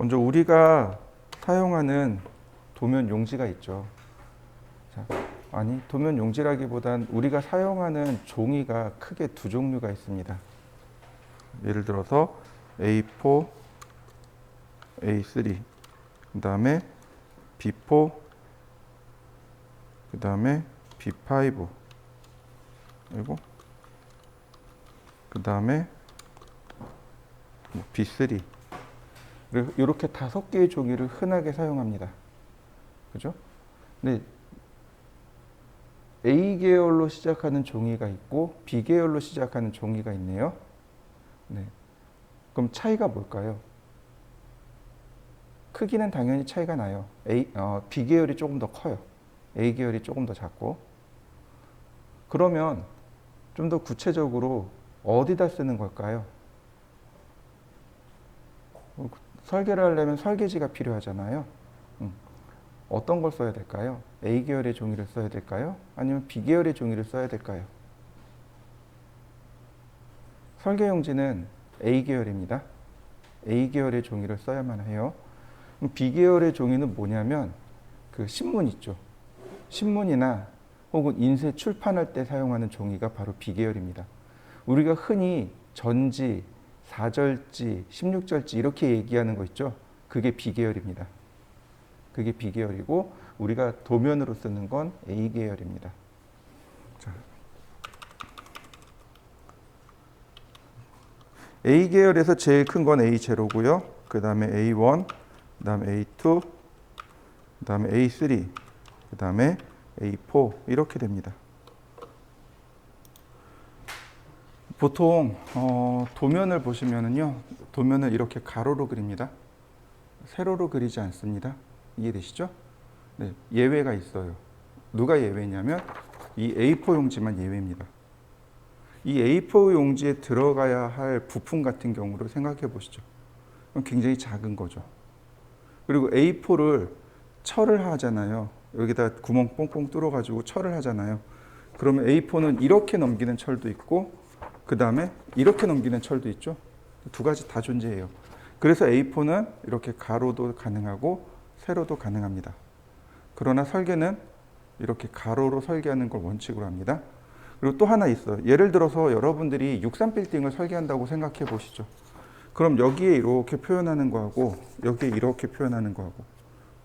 먼저 우리가 사용하는 도면 용지가 있죠. 자, 아니, 도면 용지라기보단 우리가 사용하는 종이가 크게 두 종류가 있습니다. 예를 들어서 A4, A3, 그 다음에 B4, 그 다음에 B5, 그리고 그 다음에 B3. 이렇게 5개의 종이를 흔하게 사용합니다. 그죠? 근데 A 계열로 시작하는 종이가 있고 B 계열로 시작하는 종이가 있네요. 네. 그럼 차이가 뭘까요? 크기는 당연히 차이가 나요. B 계열이 조금 더 커요. A 계열이 조금 더 작고. 그러면 좀 더 구체적으로 어디다 쓰는 걸까요? 설계를 하려면 설계지가 필요하잖아요. 어떤 걸 써야 될까요? A 계열의 종이를 써야 될까요? 아니면 B 계열의 종이를 써야 될까요? 설계 용지는 A 계열입니다. A 계열의 종이를 써야만 해요. B 계열의 종이는 뭐냐면 그 신문 있죠. 신문이나 혹은 인쇄 출판할 때 사용하는 종이가 바로 B 계열입니다. 우리가 흔히 전지, 4절지, 16절지 이렇게 얘기하는 거 있죠. 그게 B 계열입니다. 그게 B 계열이고 우리가 도면으로 쓰는 건 A 계열입니다. 자. A 계열에서 제일 큰 건 A0고요. 그 다음에 A1, 그 다음에 A2, 그 다음에 A3, 그 다음에 A4 이렇게 됩니다. 보통 도면을 보시면은요, 도면을 이렇게 가로로 그립니다. 세로로 그리지 않습니다. 이해되시죠? 네, 예외가 있어요. 누가 예외냐면 이 A4 용지만 예외입니다. 이 A4 용지에 들어가야 할 부품 같은 경우를 생각해 보시죠. 굉장히 작은 거죠. 그리고 A4를 철을 하잖아요. 여기다 구멍 뽕뽕 뚫어가지고 철을 하잖아요. 그러면 A4는 이렇게 넘기는 철도 있고 그 다음에 이렇게 넘기는 철도 있죠. 두 가지 다 존재해요. 그래서 A4는 이렇게 가로도 가능하고 세로도 가능합니다. 그러나 설계는 이렇게 가로로 설계하는 걸 원칙으로 합니다. 그리고 또 하나 있어요. 예를 들어서 여러분들이 63빌딩을 설계한다고 생각해 보시죠. 그럼 여기에 이렇게 표현하는 거하고 여기에 이렇게 표현하는 거하고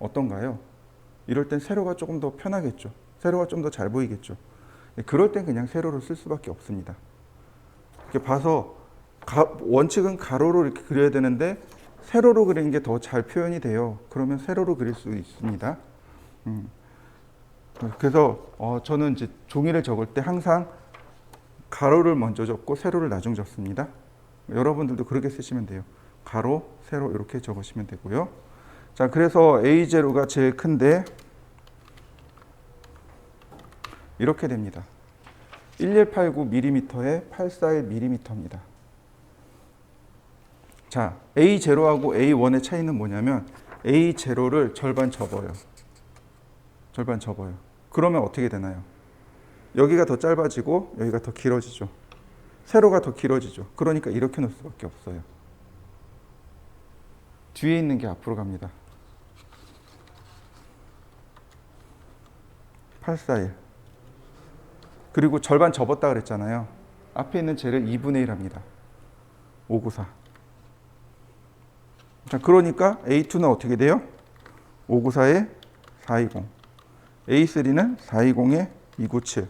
어떤가요? 이럴 땐 세로가 조금 더 편하겠죠. 세로가 좀 더 잘 보이겠죠. 그럴 땐 그냥 세로를 쓸 수밖에 없습니다. 이렇게 봐서 원칙은 가로로 이렇게 그려야 되는데 세로로 그리는 게 더 잘 표현이 돼요. 그러면 세로로 그릴 수 있습니다. 그래서 저는 이제 종이를 적을 때 항상 가로를 먼저 적고 세로를 나중 적습니다. 여러분들도 그렇게 쓰시면 돼요. 가로, 세로 이렇게 적으시면 되고요. 자, 그래서 A0가 제일 큰데 이렇게 됩니다. 1189mm에 841mm입니다. 자, A0하고 A1의 차이는 뭐냐면 A0를 절반 접어요. 절반 접어요. 그러면 어떻게 되나요? 여기가 더 짧아지고 여기가 더 길어지죠. 세로가 더 길어지죠. 그러니까 이렇게 놓을 수밖에 없어요. 뒤에 있는 게 앞으로 갑니다. 841. 그리고 절반 접었다 그랬잖아요. 앞에 있는 쟤를 2분의 1 합니다. 594. 자, 그러니까 A2는 어떻게 돼요? 594에 420. A3는 420에 297.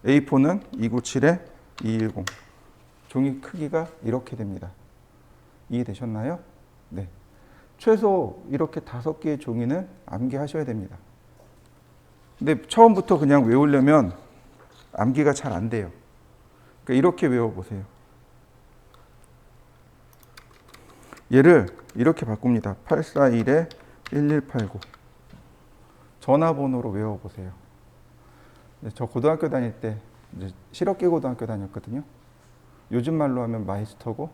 A4는 297에 210. 종이 크기가 이렇게 됩니다. 이해되셨나요? 네. 최소 이렇게 5개의 종이는 암기하셔야 됩니다. 근데 처음부터 그냥 외우려면 암기가 잘 안 돼요. 그러니까 이렇게 외워보세요. 얘를 이렇게 바꿉니다. 841에 1189. 전화번호로 외워보세요. 저 고등학교 다닐 때 이제 실업계 고등학교 다녔거든요. 요즘 말로 하면 마이스터고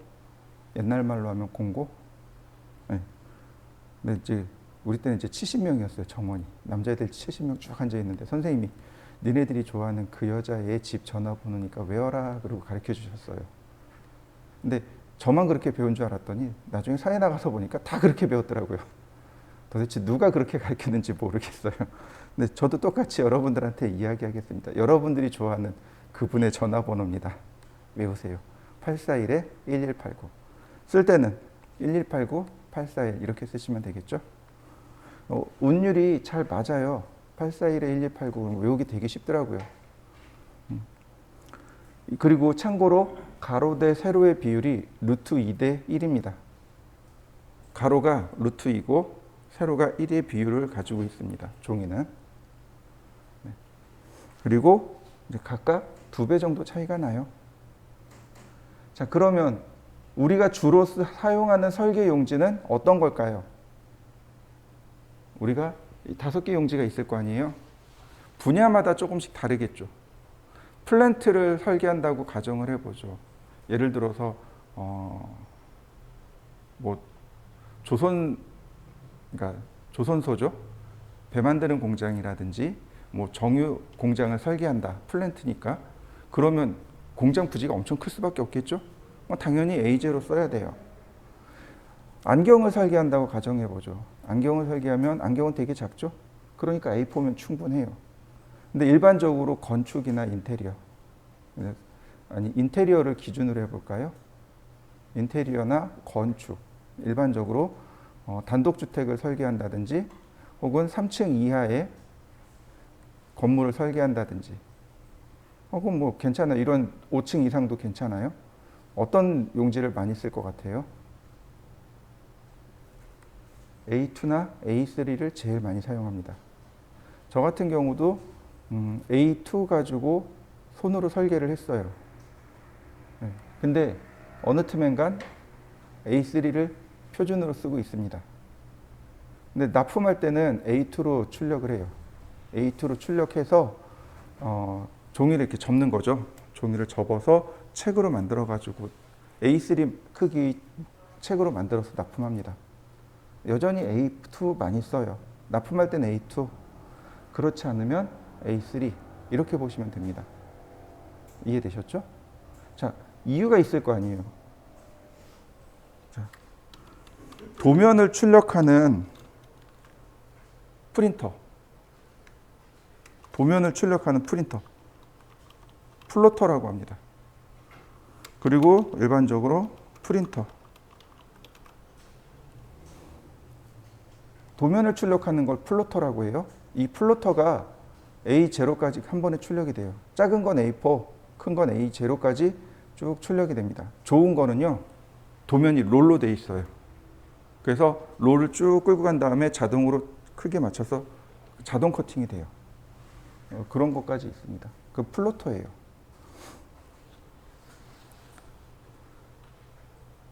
옛날 말로 하면 공고. 네. 근데 이제 우리 때는 이제 70명이었어요. 정원이. 남자애들 70명 쭉 앉아 있는데 선생님이 니네들이 좋아하는 그 여자의 집 전화번호니까 외워라 그러고 가르쳐 주셨어요. 근데 저만 그렇게 배운 줄 알았더니 나중에 사회 나가서 보니까 다 그렇게 배웠더라고요. 도대체 누가 그렇게 가르쳤는지 모르겠어요. 근데 저도 똑같이 여러분들한테 이야기하겠습니다. 여러분들이 좋아하는 그분의 전화번호입니다. 외우세요. 841-1189. 쓸 때는 1189-841 이렇게 쓰시면 되겠죠. 운율이 잘 맞아요. 841-1189 외우기 되게 쉽더라고요. 그리고 참고로 가로 대 세로의 비율이 루트 2대 1입니다. 가로가 루트 2고 세로가 1의 비율을 가지고 있습니다. 종이는. 네. 그리고 이제 각각 2배 정도 차이가 나요. 자, 그러면 우리가 주로 사용하는 설계 용지는 어떤 걸까요? 우리가 5개 용지가 있을 거 아니에요? 분야마다 조금씩 다르겠죠. 플랜트를 설계한다고 가정을 해보죠. 예를 들어서 뭐 그러니까 조선소죠. 배 만드는 공장이라든지 뭐 정유 공장을 설계한다. 플랜트니까. 그러면 공장 부지가 엄청 클 수밖에 없겠죠. 당연히 A0 써야 돼요. 안경을 설계한다고 가정해보죠. 안경을 설계하면 안경은 되게 작죠. 그러니까 A4면 충분해요. 근데 일반적으로 건축이나 인테리어를 기준으로 해볼까요? 인테리어나 건축, 일반적으로 단독주택을 설계한다든지 혹은 3층 이하의 건물을 설계한다든지 혹은 뭐 괜찮아요. 이런 5층 이상도 괜찮아요. 어떤 용지를 많이 쓸 것 같아요? A2나 A3를 제일 많이 사용합니다. 저 같은 경우도 A2 가지고 손으로 설계를 했어요. 네. 근데 어느 틈엔간 A3를 표준으로 쓰고 있습니다. 근데 납품할 때는 A2로 출력을 해요. A2로 출력해서 종이를 이렇게 접는 거죠. 종이를 접어서 책으로 만들어 가지고 A3 크기 책으로 만들어서 납품합니다. 여전히 A2 많이 써요. 납품할 때는 A2, 그렇지 않으면 A3 이렇게 보시면 됩니다. 이해되셨죠? 자, 이유가 있을 거 아니에요. 자, 도면을 출력하는 프린터, 도면을 출력하는 프린터, 플로터라고 합니다. 그리고 일반적으로 프린터, 도면을 출력하는 걸 플로터라고 해요. 이 플로터가 A0까지 한 번에 출력이 돼요. 작은 건 A4, 큰 건 A0까지 쭉 출력이 됩니다. 좋은 거는요, 도면이 롤로 돼 있어요. 그래서 롤을 쭉 끌고 간 다음에 자동으로 크게 맞춰서 자동 커팅이 돼요. 그런 것까지 있습니다. 그 플로터예요.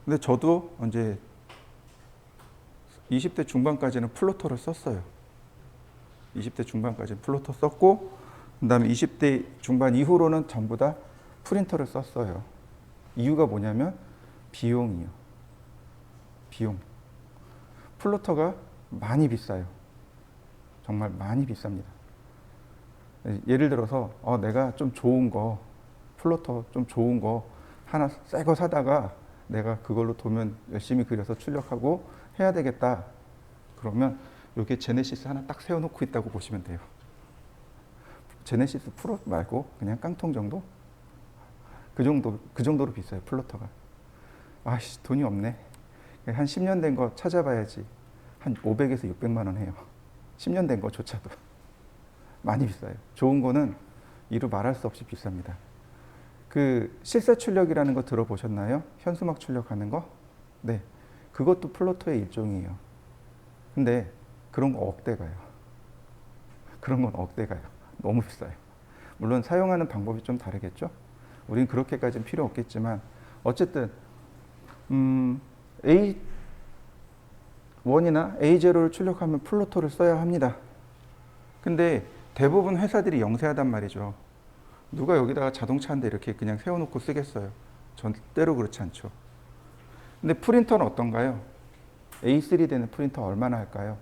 근데 저도 이제 20대 중반까지는 플로터를 썼어요. 20대 중반까지는 플로터 썼고, 그 다음에 20대 중반 이후로는 전부 다 프린터를 썼어요. 이유가 뭐냐면 비용이요. 비용. 플로터가 많이 비싸요. 정말 많이 비쌉니다. 예를 들어서 내가 좀 좋은 거, 플로터 좀 좋은 거 하나 새 거 사다가 내가 그걸로 도면 열심히 그려서 출력하고 해야 되겠다. 그러면 여기에 제네시스 하나 딱 세워놓고 있다고 보시면 돼요. 제네시스 프로 말고 그냥 깡통 정도? 그 정도로 비싸요, 플로터가. 아씨, 돈이 없네. 한 10년 된 거 찾아봐야지. 한 500에서 600만 원 해요. 10년 된 거조차도. 많이 비싸요. 좋은 거는 이루 말할 수 없이 비쌉니다. 그 실사 출력이라는 거 들어보셨나요? 현수막 출력하는 거? 네. 그것도 플로터의 일종이에요. 근데 그런 거 억대 가요. 그런 건 억대 가요. 너무 비싸요. 물론 사용하는 방법이 좀 다르겠죠? 우린 그렇게까지는 필요 없겠지만 어쨌든 A1이나 A0를 출력하면 플로터를 써야 합니다. 근데 대부분 회사들이 영세하단 말이죠. 누가 여기다가 자동차 한 대 이렇게 그냥 세워놓고 쓰겠어요? 절대로 그렇지 않죠. 근데 프린터는 어떤가요? A3 되는 프린터 얼마나 할까요?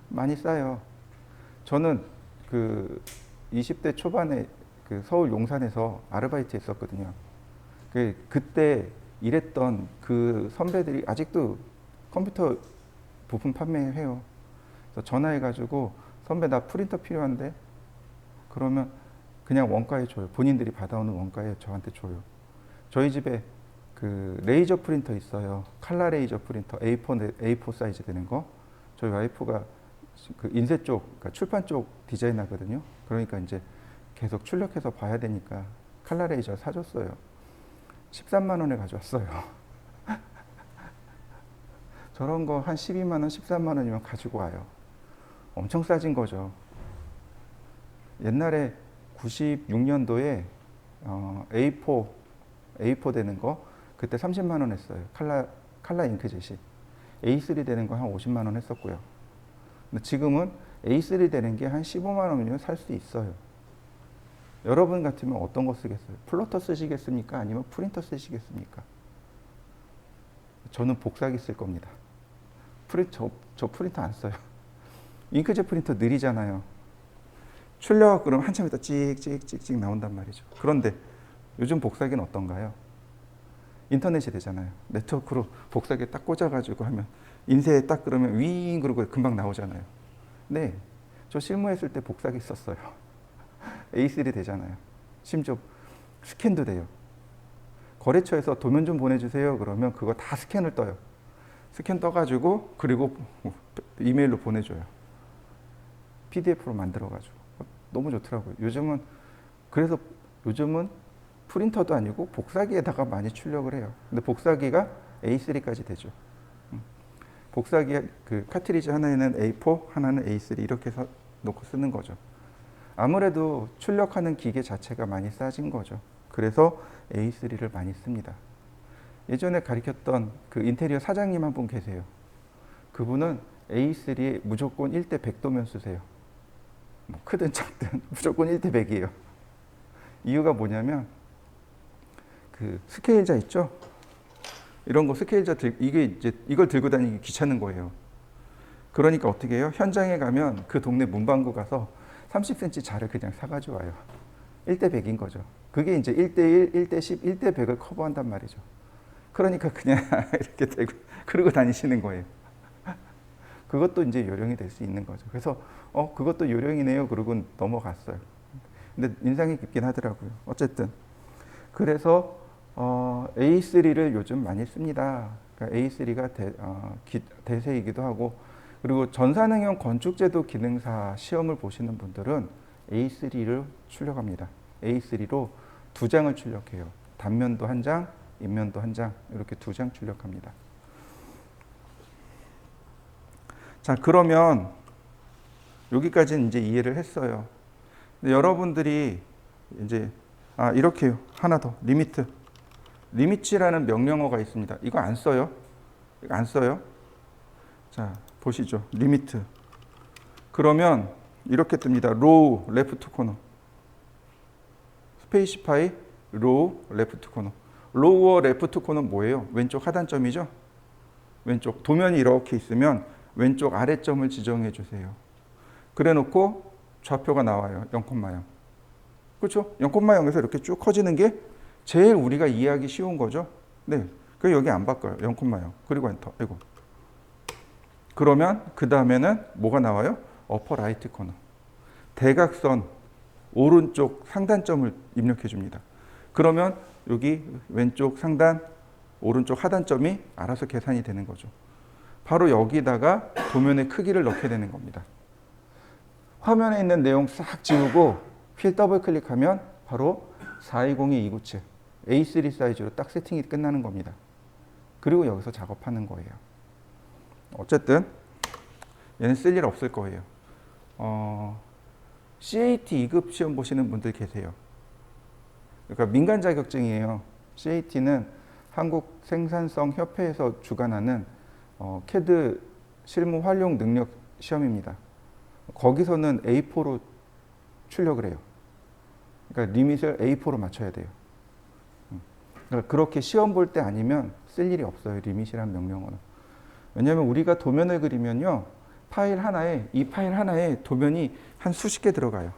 많이 싸요. 저는 그 20대 초반에 그 서울 용산에서 아르바이트 했었거든요. 그때 일했던 그 선배들이 아직도 컴퓨터 부품 판매해요. 그래서 전화해가지고 선배 나 프린터 필요한데 그러면 그냥 원가에 줘요. 본인들이 받아오는 원가에 저한테 줘요. 저희 집에 그 레이저 프린터 있어요. 칼라 레이저 프린터 A4 사이즈 되는 거. 저희 와이프가 그 인쇄 쪽, 그러니까 출판 쪽 디자인 하거든요. 그러니까 이제 계속 출력해서 봐야 되니까 칼라 레이저 사줬어요. 13만 원에 가져왔어요. 저런 거 한 12만 원, 13만 원이면 가지고 와요. 엄청 싸진 거죠. 옛날에 96년도에 A4 되는 거 그때 30만 원 했어요. 칼라 잉크젯이. A3 되는 거 한 50만 원 했었고요. 근데 지금은 A3 되는 게 한 15만 원이면 살 수 있어요. 여러분 같으면 어떤 거 쓰겠어요? 플로터 쓰시겠습니까? 아니면 프린터 쓰시겠습니까? 저는 복사기 쓸 겁니다. 저 프린터 안 써요. 잉크젯 프린터 느리잖아요. 출력 그럼 한참 있다 찍찍찍찍 나온단 말이죠. 그런데 요즘 복사기는 어떤가요? 인터넷이 되잖아요. 네트워크로 복사기에 딱 꽂아가지고 하면 인쇄에 딱 그러면 윙 그러고 금방 나오잖아요. 네, 저 실무했을 때 복사기 썼어요. A3 되잖아요. 심지어 스캔도 돼요. 거래처에서 도면 좀 보내주세요. 그러면 그거 다 스캔을 떠요. 스캔 떠가지고 그리고 이메일로 보내줘요. PDF로 만들어가지고. 너무 좋더라고요. 그래서 요즘은 프린터도 아니고 복사기에다가 많이 출력을 해요. 근데 복사기가 A3까지 되죠. 복사기 그 카트리지 하나에는 A4, 하나는 A3 이렇게 해서 놓고 쓰는 거죠. 아무래도 출력하는 기계 자체가 많이 싸진 거죠. 그래서 A3를 많이 씁니다. 예전에 가르쳤던 그 인테리어 사장님 한 분 계세요. 그분은 A3에 무조건 1대 100도면 쓰세요. 뭐 크든 작든 무조건 1대 100이에요. 이유가 뭐냐면 그 스케일자 있죠? 이런 거 스케일자 이걸 들고 다니기 귀찮은 거예요. 그러니까 어떻게 해요? 현장에 가면 그 동네 문방구 가서 30cm 자를 그냥 사가지고 와요. 1대 100인 거죠. 그게 이제 1대 1, 1대 10, 1대 100을 커버한단 말이죠. 그러니까 그냥 이렇게 들고 그러고 다니시는 거예요. 그것도 이제 요령이 될 수 있는 거죠. 그래서 그것도 요령이네요. 그러고 넘어갔어요. 근데 인상이 깊긴 하더라고요. 어쨌든 그래서 A3를 요즘 많이 씁니다. 그러니까 A3가 대세이기도 하고 그리고 전산응용 건축제도 기능사 시험을 보시는 분들은 A3를 출력합니다. A3로 2장을 출력해요. 단면도 1장, 인면도 1장 이렇게 2장 출력합니다. 자, 그러면 여기까지는 이제 이해를 했어요. 근데 여러분들이 이제 이렇게요. 하나 더 리미트라는 명령어가 있습니다. 이거 안 써요. 이거 안 써요. 자, 보시죠. 리미트. 그러면 이렇게 뜹니다. 로우 레프트 코너. 스페이시파이 로우 레프트 코너. 로우어 레프트 코너는 뭐예요? 왼쪽 하단점이죠. 왼쪽 도면이 이렇게 있으면 왼쪽 아래점을 지정해 주세요. 그래 놓고 좌표가 나와요. 0,0. 그렇죠? 0,0에서 이렇게 쭉 커지는 게 제일 우리가 이해하기 쉬운 거죠. 네. 그래서 여기 안 바꿔요. 0,0. 그리고 엔터. 이거. 그러면 그 다음에는 뭐가 나와요? 어퍼 라이트 코너. 대각선 오른쪽 상단점을 입력해 줍니다. 그러면 여기 왼쪽 상단, 오른쪽 하단점이 알아서 계산이 되는 거죠. 바로 여기다가 도면의 크기를 넣게 되는 겁니다. 화면에 있는 내용 싹 지우고 휠 더블 클릭하면 바로 4202-297 A3 사이즈로 딱 세팅이 끝나는 겁니다. 그리고 여기서 작업하는 거예요. 어쨌든 얘는 쓸 일 없을 거예요. CAT 2급 시험 보시는 분들 계세요. 그러니까 민간 자격증이에요. CAT는 한국 생산성 협회에서 주관하는 CAD 실무 활용 능력 시험입니다. 거기서는 A4로 출력을 해요. 그러니까 리밋을 A4로 맞춰야 돼요. 그러니까 그렇게 시험 볼 때 아니면 쓸 일이 없어요. 리밋이란 명령어는. 왜냐하면 우리가 도면을 그리면요. 이 파일 하나에 도면이 한 수십 개 들어가요.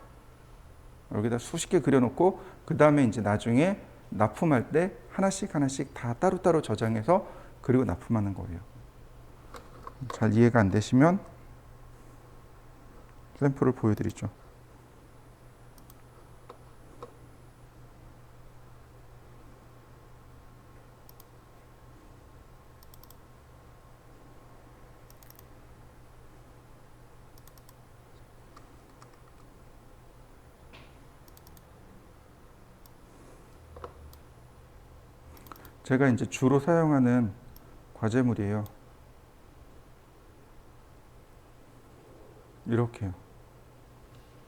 여기다 수십 개 그려놓고 그 다음에 이제 나중에 납품할 때 하나씩 하나씩 다 따로따로 저장해서 그리고 납품하는 거예요. 잘 이해가 안 되시면 샘플을 보여드리죠. 제가 이제 주로 사용하는 과제물이에요. 이렇게요.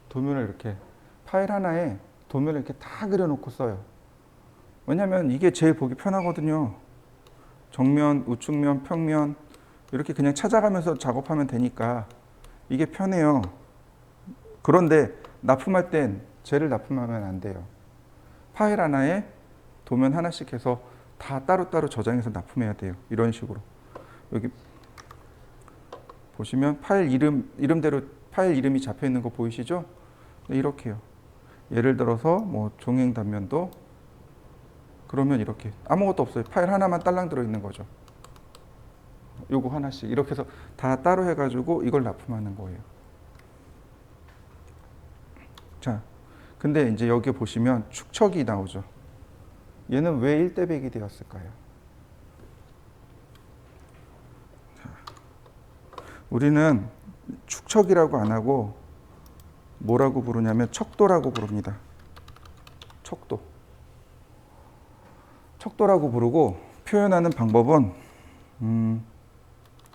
도면을 이렇게 파일 하나에 도면을 이렇게 다 그려놓고 써요. 왜냐면 이게 제일 보기 편하거든요. 정면, 우측면, 평면 이렇게 그냥 찾아가면서 작업하면 되니까 이게 편해요. 그런데 납품할 땐 쟤를 납품하면 안 돼요. 파일 하나에 도면 하나씩 해서 다 따로따로 저장해서 납품해야 돼요. 이런 식으로. 여기 보시면 파일 이름대로 파일 이름이 잡혀 있는 거 보이시죠? 네, 이렇게요. 예를 들어서 뭐 종횡 단면도 그러면 이렇게 아무것도 없어요. 파일 하나만 딸랑 들어 있는 거죠. 요거 하나씩 이렇게 해서 다 따로 해가지고 이걸 납품하는 거예요. 자, 근데 이제 여기 보시면 축척이 나오죠. 얘는 왜 1대 100이 되었을까요? 자, 우리는 축척이라고 안 하고 뭐라고 부르냐면 척도라고 부릅니다. 척도. 척도라고 부르고 표현하는 방법은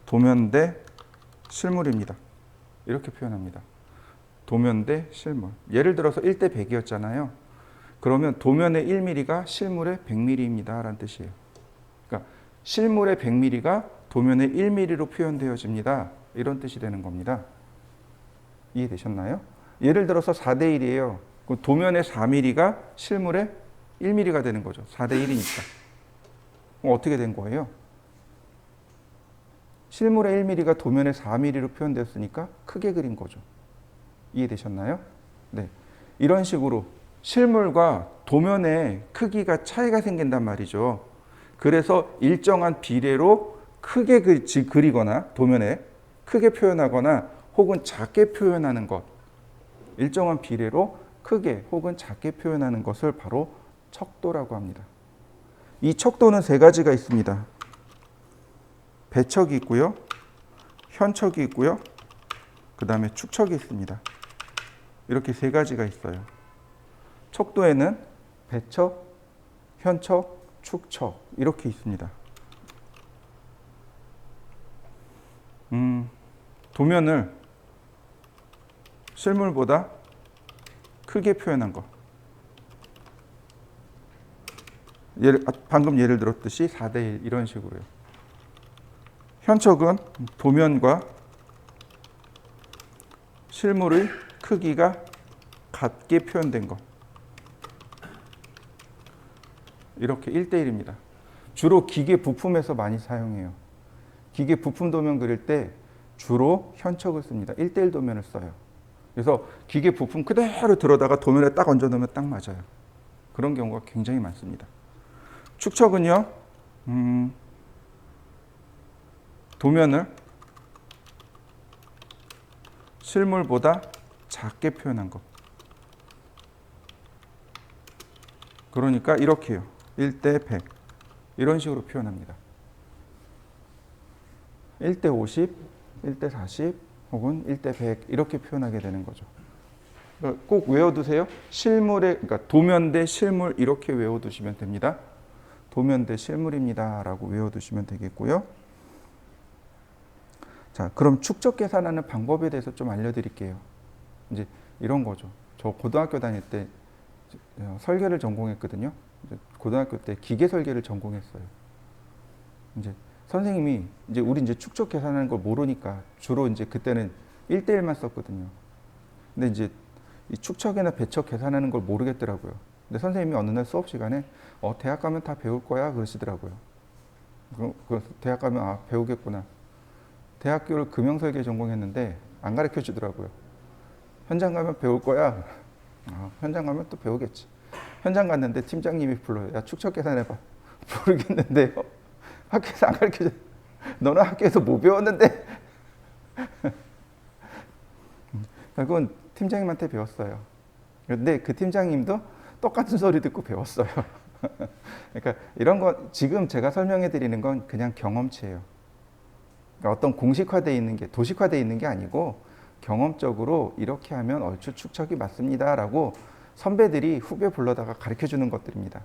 도면 대 실물입니다. 이렇게 표현합니다. 도면 대 실물. 예를 들어서 1대 100이었잖아요. 그러면 도면의 1mm가 실물의 100mm입니다. 라는 뜻이에요. 그러니까 실물의 100mm가 도면의 1mm로 표현되어집니다. 이런 뜻이 되는 겁니다. 이해되셨나요? 예를 들어서 4대 1이에요. 그럼 도면의 4mm가 실물의 1mm가 되는 거죠. 4대 1이니까. 그럼 어떻게 된 거예요? 실물의 1mm가 도면의 4mm로 표현됐으니까 크게 그린 거죠. 이해되셨나요? 네. 이런 식으로 실물과 도면의 크기가 차이가 생긴단 말이죠. 그래서 일정한 비례로 크게 그리거나 도면에 크게 표현하거나 혹은 작게 표현하는 것, 일정한 비례로 크게 혹은 작게 표현하는 것을 바로 척도라고 합니다. 이 척도는 세 가지가 있습니다. 배척이 있고요, 현척이 있고요, 그 다음에 축척이 있습니다. 이렇게 세 가지가 있어요. 척도에는 배척, 현척, 축척 이렇게 있습니다. 도면을 실물보다 크게 표현한 거. 방금 예를 들었듯이 4대 1 이런 식으로요. 현척은 도면과 실물의 크기가 같게 표현된 것. 이렇게 1대 1입니다. 주로 기계 부품에서 많이 사용해요. 기계 부품 도면 그릴 때 주로 현척을 씁니다. 1대 1 도면을 써요. 그래서 기계 부품 그대로 들어다가 도면에 딱 얹어 놓으면 딱 맞아요. 그런 경우가 굉장히 많습니다. 축척은요, 도면을 실물보다 작게 표현한 것. 그러니까 이렇게요. 1대 100 이런 식으로 표현합니다. 1대 50, 1대 40 혹은 1대 100 이렇게 표현하게 되는 거죠. 그러니까 꼭 외워두세요. 실물의 그러니까 도면 대 실물 이렇게 외워두시면 됩니다. 도면 대 실물입니다. 라고 외워두시면 되겠고요. 자, 그럼 축척 계산하는 방법에 대해서 좀 알려드릴게요. 이제 이런 거죠. 저 고등학교 다닐 때 설계를 전공했거든요. 고등학교 때 기계 설계를 전공했어요. 이제 선생님이 우리 축척 계산하는 걸 모르니까 주로 그때는 1대 1만 썼거든요. 근데 이제 이 축척이나 배척 계산하는 걸 모르겠더라고요. 근데 선생님이 어느 날 수업 시간에 대학 가면 다 배울 거야 그러시더라고요. 그래서 대학 가면 배우겠구나. 대학교를 금형설계 전공했는데 안 가르쳐 주더라고요. 현장 가면 배울 거야. 현장 가면 또 배우겠지. 현장 갔는데 팀장님이 불러요. 야, 축척 계산해봐. 모르겠는데요. 학교에서 안 가르쳐줘. 너는 학교에서 뭐 배웠는데? 결국은 팀장님한테 배웠어요. 근데 그 팀장님도 똑같은 소리 듣고 배웠어요. 그러니까 이런 거 지금 제가 설명해 드리는 건 그냥 경험치예요. 그러니까 어떤 공식화되어 있는 게 도식화되어 있는 게 아니고 경험적으로 이렇게 하면 얼추 축척이 맞습니다라고 선배들이 후배 불러다가 가르쳐 주는 것들입니다.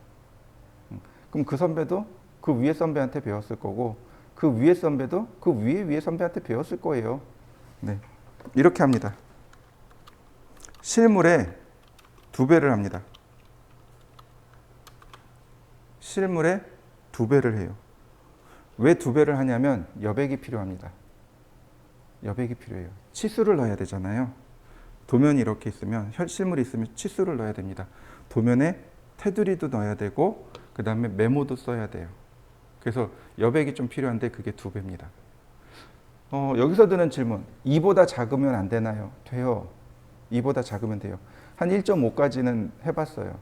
그럼 그 선배도 그 위에 선배한테 배웠을 거고 그 위에 선배도 그 위에 선배한테 배웠을 거예요. 네. 이렇게 합니다. 실물에 2배를 합니다. 실물에 2배를 해요. 왜 2배를 하냐면 여백이 필요합니다. 여백이 필요해요. 치수를 넣어야 되잖아요. 도면이 이렇게 있으면 실물이 있으면 치수를 넣어야 됩니다. 도면에 테두리도 넣어야 되고 그 다음에 메모도 써야 돼요. 그래서 여백이 좀 필요한데 그게 2배입니다. 여기서 드는 질문. 2보다 작으면 안 되나요? 돼요. 2보다 작으면 돼요. 한 1.5까지는 해봤어요.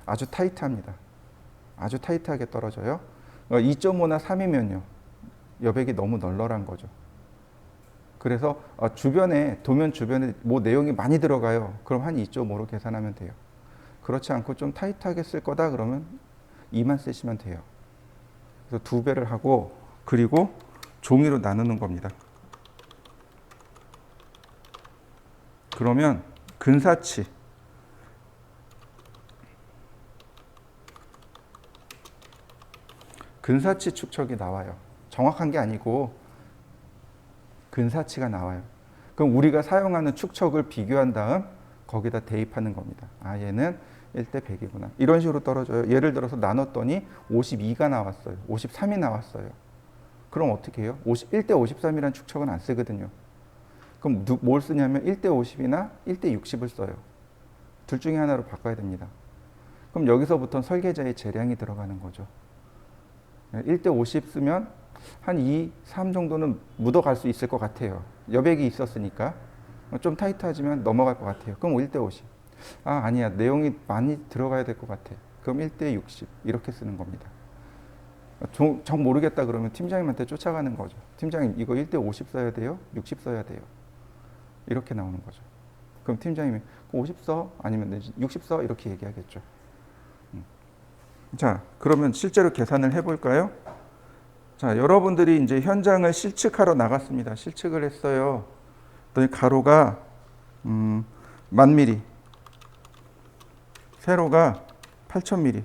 아주 타이트합니다. 아주 타이트하게 떨어져요. 2.5나 3이면요. 여백이 너무 널널한 거죠. 그래서 주변에 도면 주변에 뭐 내용이 많이 들어가요. 그럼 한 2.5로 계산하면 돼요. 그렇지 않고 좀 타이트하게 쓸 거다 그러면 2만 쓰시면 돼요. 그래서 2배를 하고 그리고 종이로 나누는 겁니다. 그러면 근사치 축척이 나와요. 정확한 게 아니고 근사치가 나와요. 그럼 우리가 사용하는 축척을 비교한 다음 거기다 대입하는 겁니다. 아, 얘는 1대 100이구나. 이런 식으로 떨어져요. 예를 들어서 나눴더니 52가 나왔어요. 53이 나왔어요. 그럼 어떻게 해요? 1대 53이라는 축척은 안 쓰거든요. 그럼 뭘 쓰냐면 1대 50이나 1대 60을 써요. 둘 중에 하나로 바꿔야 됩니다. 그럼 여기서부터는 설계자의 재량이 들어가는 거죠. 1대 50 쓰면 한 2, 3 정도는 묻어갈 수 있을 것 같아요. 여백이 있었으니까. 좀 타이트하지만 넘어갈 것 같아요. 그럼 1대 50. 아, 아니야. 내용이 많이 들어가야 될 것 같아. 그럼 1대 60. 이렇게 쓰는 겁니다. 정 모르겠다 그러면 팀장님한테 쫓아가는 거죠. 팀장님, 이거 1대 50 써야 돼요? 60 써야 돼요? 이렇게 나오는 거죠. 그럼 팀장님이 50 써? 아니면 60 써? 이렇게 얘기하겠죠. 자, 그러면 실제로 계산을 해볼까요? 자, 여러분들이 이제 현장을 실측하러 나갔습니다. 실측을 했어요. 그랬더니 가로가 10,000mm, 세로가 8,000mm.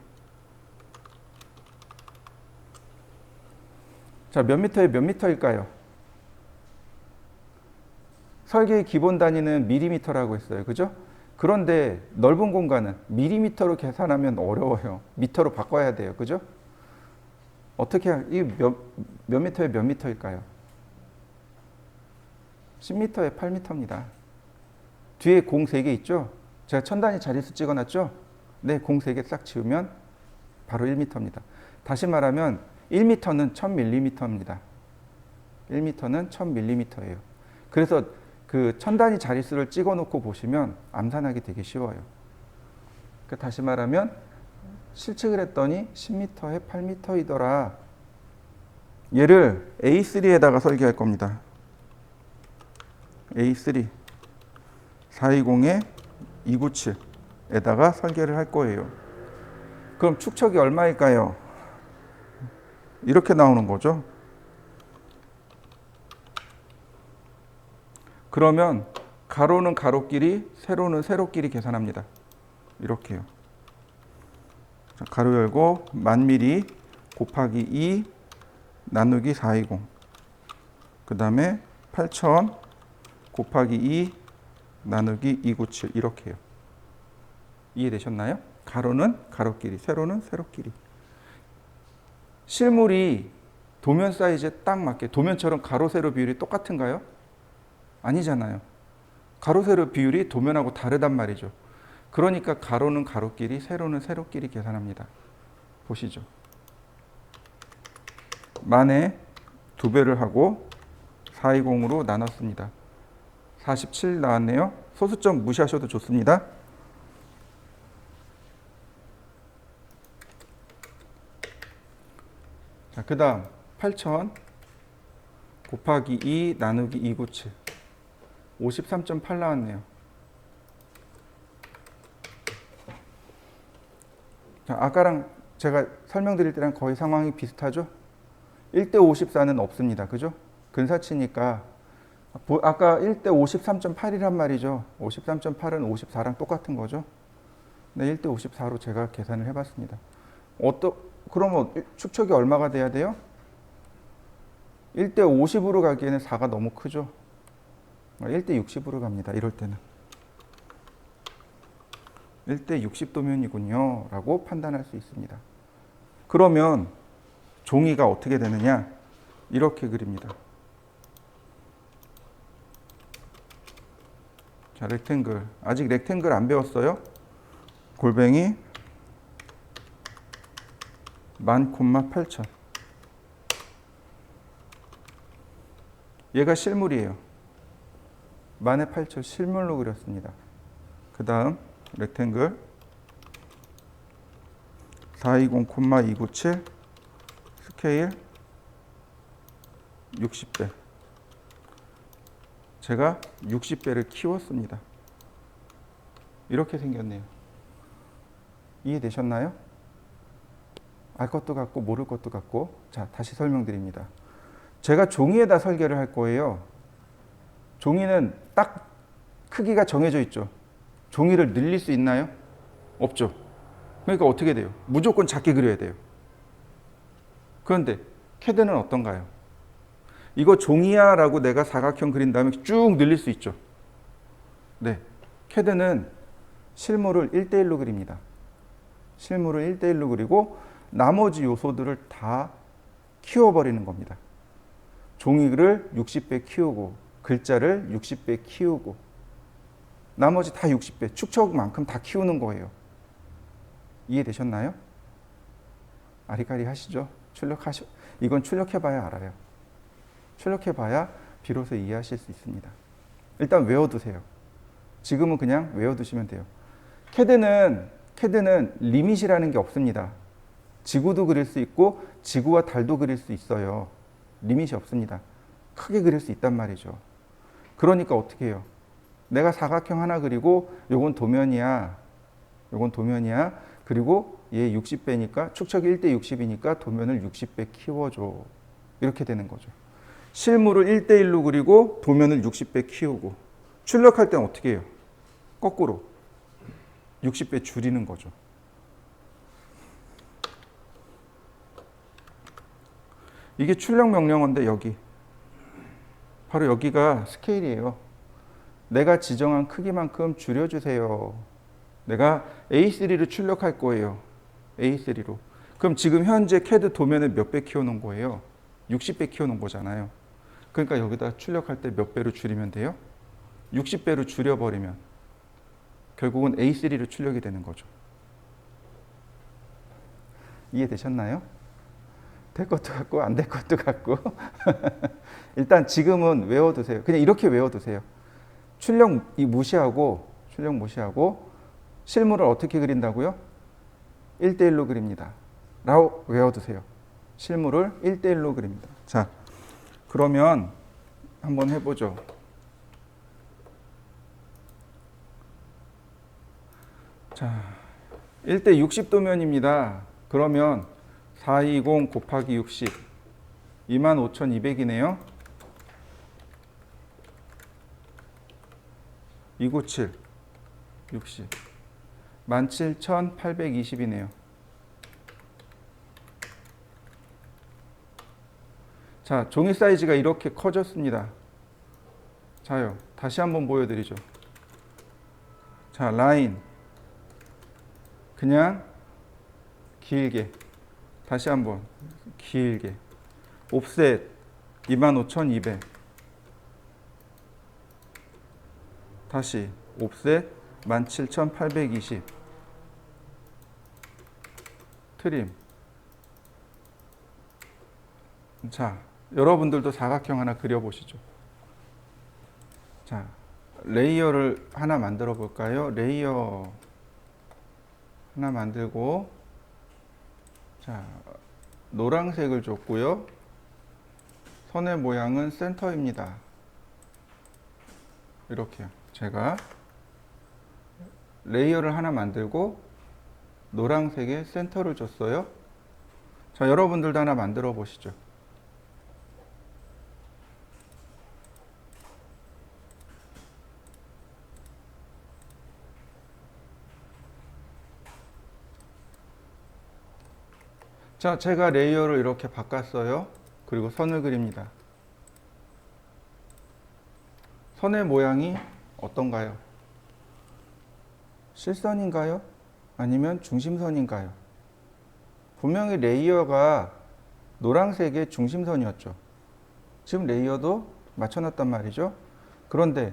자, 몇 미터에 몇 미터일까요? 설계의 기본 단위는 밀리미터라고 했어요. 그죠? 그런데 넓은 공간은 밀리미터로 계산하면 어려워요. 미터로 바꿔야 돼요. 그죠? 어떻게, 몇 미터에 몇 미터일까요? 10미터에 8미터입니다. 뒤에 공 3개 있죠? 제가 천단위 자릿수 찍어놨죠? 네, 공 3개 싹 지우면 바로 1미터입니다. 다시 말하면 1미터는 1000mm입니다. 1미터는 1000mm예요. 그래서 그 천단위 자릿수를 찍어 놓고 보시면 암산하기 되게 쉬워요. 그러니까 다시 말하면 실측을 했더니 10m에 8m이더라. 얘를 A3에다가 설계할 겁니다. A3 420에 297에다가 설계를 할 거예요. 그럼 축척이 얼마일까요? 이렇게 나오는 거죠. 그러면 가로는 가로끼리, 세로는 세로끼리 계산합니다. 이렇게요. 자, 가로 열고 10,000mm 곱하기 2 나누기 420. 그 다음에 8,000 곱하기 2 나누기 297 이렇게요. 이해되셨나요? 가로는 가로끼리, 세로는 세로끼리. 실물이 도면 사이즈에 딱 맞게, 도면처럼 가로 세로 비율이 똑같은가요? 아니잖아요. 가로 세로 비율이 도면하고 다르단 말이죠. 그러니까 가로는 가로끼리, 세로는 세로끼리 계산합니다. 보시죠. 만에 2배를 하고 420으로 나눴습니다. 47 나왔네요. 소수점 무시하셔도 좋습니다. 그 다음 8000 곱하기 2 나누기 297 53.8 나왔네요. 자, 아까랑 제가 설명드릴 때랑 거의 상황이 비슷하죠? 1대 54는 없습니다. 그죠? 근사치니까 아까 1대 53.8이란 말이죠. 53.8은 54랑 똑같은 거죠. 네, 1대 54로 제가 계산을 해봤습니다. 그러면 축척이 얼마가 돼야 돼요? 1대 50으로 가기에는 4가 너무 크죠. 1대 60으로 갑니다. 이럴 때는. 1대 60도면이군요. 라고 판단할 수 있습니다. 그러면 종이가 어떻게 되느냐? 이렇게 그립니다. 자, 렉탱글. 아직 렉탱글 안 배웠어요? 골뱅이 10,000,8,000. 얘가 실물이에요. 10,000 실물로 그렸습니다. 그 다음 렉탱글 420,297 스케일 60배. 제가 60배를 키웠습니다. 이렇게 생겼네요. 이해되셨나요? 알 것도 같고 모를 것도 같고. 자, 다시 설명드립니다. 제가 종이에다 설계를 할 거예요. 종이는 딱 크기가 정해져 있죠. 종이를 늘릴 수 있나요? 없죠. 그러니까 어떻게 돼요? 무조건 작게 그려야 돼요. 그런데 캐드는 어떤가요? 이거 종이야 라고 내가 사각형 그린 다음에 쭉 늘릴 수 있죠. 네, 캐드는 실물을 1대1로 그립니다. 실물을 1대1로 그리고 나머지 요소들을 다 키워버리는 겁니다. 종이를 60배 키우고 글자를 60배 키우고 나머지 다 60배, 축척만큼 다 키우는 거예요. 이해되셨나요? 아리까리 하시죠? 이건 출력해봐야 알아요. 출력해봐야 비로소 이해하실 수 있습니다. 일단 외워두세요. 지금은 그냥 외워두시면 돼요. 캐드는 리밋이라는 게 없습니다. 지구도 그릴 수 있고 지구와 달도 그릴 수 있어요. 리밋이 없습니다. 크게 그릴 수 있단 말이죠. 그러니까 어떻게 해요? 내가 사각형 하나 그리고 요건 도면이야. 요건 도면이야. 그리고 얘 60배니까 축척이 1대 60이니까 도면을 60배 키워줘. 이렇게 되는 거죠. 실물을 1대 1로 그리고 도면을 60배 키우고 출력할 때는 어떻게 해요? 거꾸로 60배 줄이는 거죠. 이게 출력 명령어인데 여기 바로 여기가 스케일이에요. 내가 지정한 크기만큼 줄여주세요. 내가 A3를 출력할 거예요. A3로. 그럼 지금 현재 캐드 도면을 몇 배 키워놓은 거예요? 60배 키워놓은 거잖아요. 그러니까 여기다 출력할 때 몇 배로 줄이면 돼요? 60배로 줄여버리면 결국은 A3로 출력이 되는 거죠. 이해되셨나요? 될 것도 같고 안 될 것도 같고 일단 지금은 외워두세요. 그냥 이렇게 외워두세요. 출력 무시하고 실물을 어떻게 그린다고요? 1대1로 그립니다. 라고 외워두세요. 실물을 1대1로 그립니다. 자, 그러면 한번 해보죠. 자, 1대 60도면입니다. 그러면 420 곱하기 60 25,200이네요. 297 60 17,820이네요. 자, 종이 사이즈가 이렇게 커졌습니다. 자요, 다시 한번 보여드리죠. 자, 라인 그냥 길게 다시 한번 길게 옵셋 25,200 다시 옵셋 17,820 트림. 자, 여러분들도 사각형 하나 그려보시죠. 자, 레이어를 하나 만들어 볼까요? 레이어 하나 만들고, 자, 노란색을 줬고요. 선의 모양은 센터입니다. 이렇게요. 제가 레이어를 하나 만들고 노란색에 센터를 줬어요. 자, 여러분들도 하나 만들어 보시죠. 자, 제가 레이어를 이렇게 바꿨어요. 그리고 선을 그립니다. 선의 모양이 어떤가요? 실선인가요? 아니면 중심선인가요? 분명히 레이어가 노란색의 중심선이었죠. 지금 레이어도 맞춰놨단 말이죠. 그런데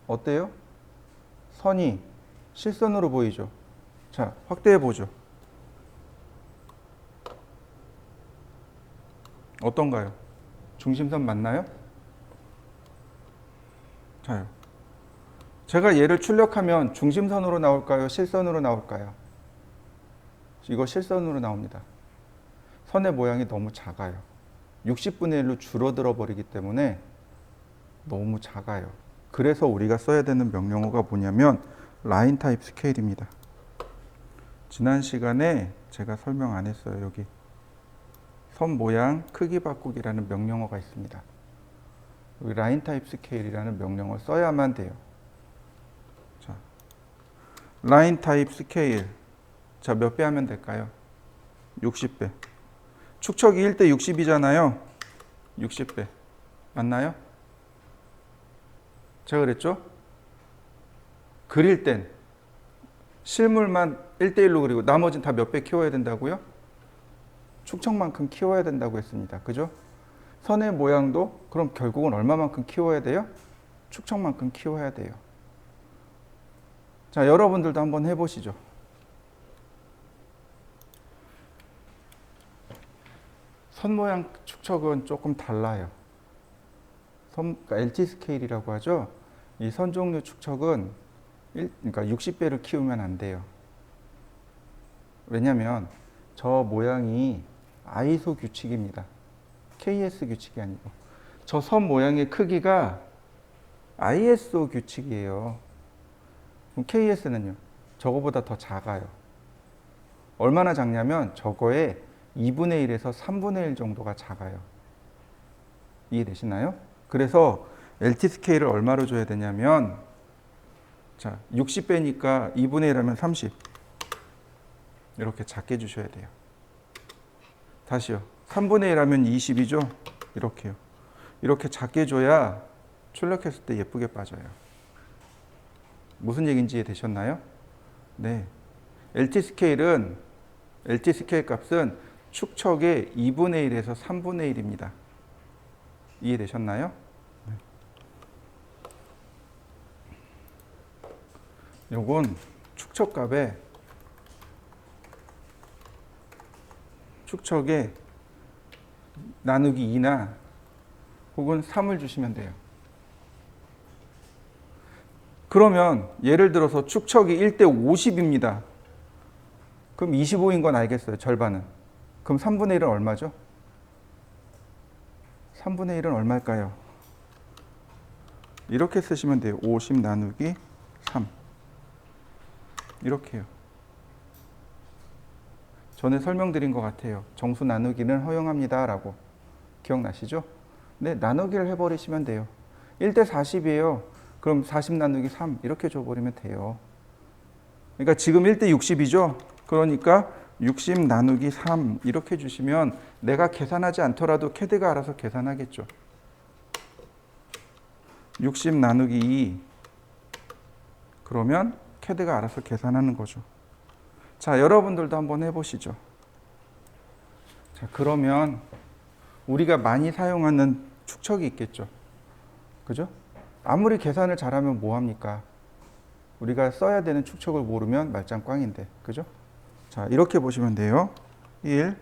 어때요? 선이 실선으로 보이죠. 자, 확대해 보죠. 어떤가요? 중심선 맞나요? 자요. 제가 얘를 출력하면 중심선으로 나올까요? 실선으로 나올까요? 이거 실선으로 나옵니다. 선의 모양이 너무 작아요. 60분의 1로 줄어들어 버리기 때문에 너무 작아요. 그래서 우리가 써야 되는 명령어가 뭐냐면 라인 타입 스케일입니다. 지난 시간에 제가 설명 안 했어요. 여기 선 모양 크기 바꾸기라는 명령어가 있습니다. 여기 라인 타입 스케일이라는 명령어 써야만 돼요. 자, 라인 타입 스케일. 자, 몇 배 하면 될까요? 60배. 축척이 1대 60이잖아요. 60배. 맞나요? 제가 그랬죠? 그릴 땐 실물만 1대 1로 그리고 나머지는 다 몇 배 키워야 된다고요? 축척만큼 키워야 된다고 했습니다. 그죠? 선의 모양도 그럼 결국은 얼마만큼 키워야 돼요? 축척만큼 키워야 돼요. 자, 여러분들도 한번 해보시죠. 선 모양 축척은 조금 달라요. 그러니까 LT 스케일이라고 하죠. 이 선 종류 축척은 그러니까 60배를 키우면 안 돼요. 왜냐하면 저 모양이 ISO 규칙입니다. KS 규칙이 아니고 저 선 모양의 크기가 ISO 규칙이에요. 그럼 KS는요? 저거보다 더 작아요. 얼마나 작냐면 저거의 2분의 1에서 3분의 1 정도가 작아요. 이해되시나요? 그래서 LT 스케일을 얼마로 줘야 되냐면 자, 60배니까 2분의 1 하면 30. 이렇게 작게 주셔야 돼요. 다시요. 3분의 1 하면 20이죠? 이렇게요. 이렇게 작게 줘야 출력했을 때 예쁘게 빠져요. 무슨 얘기인지 이해되셨나요? 네. LT 스케일 값은 축척의 2분의 1에서 3분의 1입니다. 이해되셨나요? 네. 요건 축척 값에 축척에 나누기 2나 혹은 3을 주시면 돼요. 그러면 예를 들어서 축척이 1대 50입니다. 그럼 25인 건 알겠어요. 절반은. 그럼 3분의 1은 얼마죠? 3분의 1은 얼마일까요? 이렇게 쓰시면 돼요. 50 나누기 3. 이렇게요. 전에 설명드린 것 같아요. 정수 나누기는 허용합니다. 라고. 기억나시죠? 네, 나누기를 해버리시면 돼요. 1대 40이에요. 그럼 40 나누기 3 이렇게 줘버리면 돼요. 그러니까 지금 1대 60이죠? 그러니까 60 나누기 3 이렇게 주시면 내가 계산하지 않더라도 캐드가 알아서 계산하겠죠. 60 나누기 2 그러면 캐드가 알아서 계산하는 거죠. 자, 여러분들도 한번 해보시죠. 자, 그러면 우리가 많이 사용하는 축척이 있겠죠. 그죠? 아무리 계산을 잘하면 뭐합니까? 우리가 써야 되는 축척을 모르면 말짱 꽝인데. 그죠? 자, 이렇게 보시면 돼요. 1,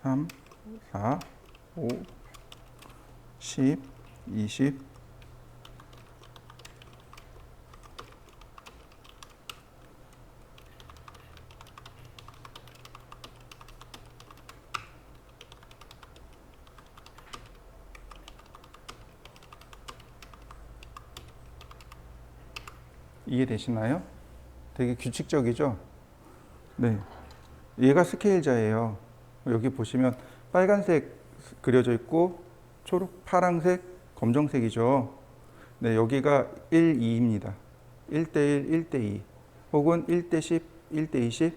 3, 4, 5, 10, 20, 30, 이해되시나요? 되게 규칙적이죠? 네. 얘가 스케일자예요. 여기 보시면 빨간색 그려져 있고 초록, 파란색, 검정색이죠. 네, 여기가 1, 2입니다. 1대1, 1대2 혹은 1대10, 1대20